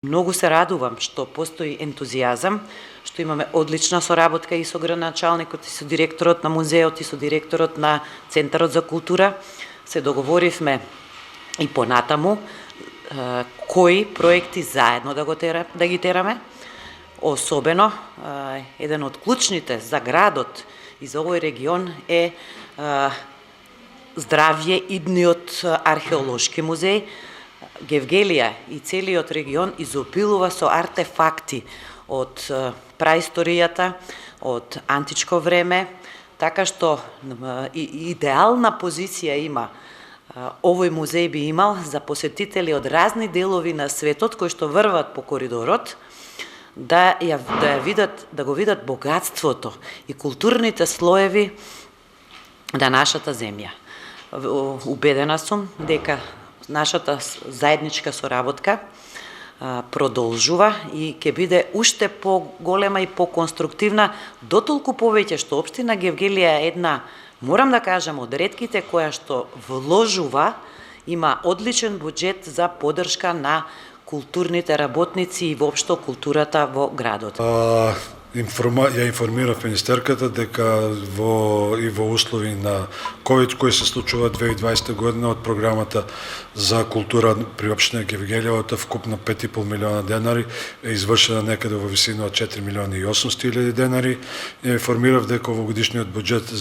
Многу се радувам што постои ентузијазам, што имаме одлична соработка и со градоначалникот, и со директорот на музеот, и со директорот на Центарот за култура. Се договоривме и понатаму кои проекти заедно да ги тераме. Особено, еден од клучните за градот и за овој регион е здравје идниот археолошки музеј. Гевгелија и целиот регион изобилува со артефакти од праисторијата, од античко време, така што идеална позиција има овој музеј би имал за посетители од разни делови на светот кои што врват по коридорот, да го видат богатството и културните слоеви на нашата земја. Убедена сум дека нашата заедничка соработка продолжува и ќе биде уште поголема и поконструктивна, дотолку повеќе што општина Гевгелија е една, морам да кажам, од ретките која што вложува, има одличен буџет за поддршка на културните работници и воопшто културата во градот. Ја информирав министерката дека во услови на ковид кој се случува 2020 година од програмата за култура при општина Гевгелија од вкупно 5,5 милиона денари е извршена некаде во висина од 4 милиони и 800 илјади денари. Ја информирав дека овогодишниот буџет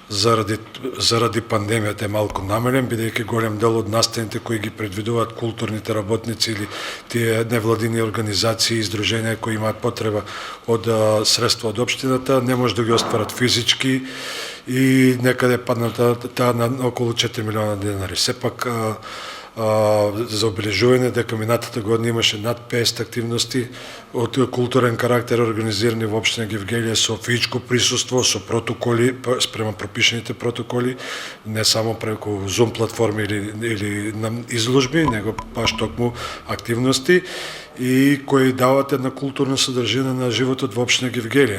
заради пандемијата е малку намален, бидејќи голем дел од настаните кои ги предвидуваат културните работници или тие невладини организации и издруженија кои имаат потреба од средства од општината, не може да ги остварат физички и некаде падната таа на околу 4 милиона денари. Сепак за обележување дека минатата година имаше над 50 активности од културен карактер организирани во општина Гевгелија со физичко присуство, со протоколи, спрема пропишаните протоколи, не само преку Zoom платформи или на изложби, него баш токму активности и кои дават една културна содржина на животот во општина Гевгелија.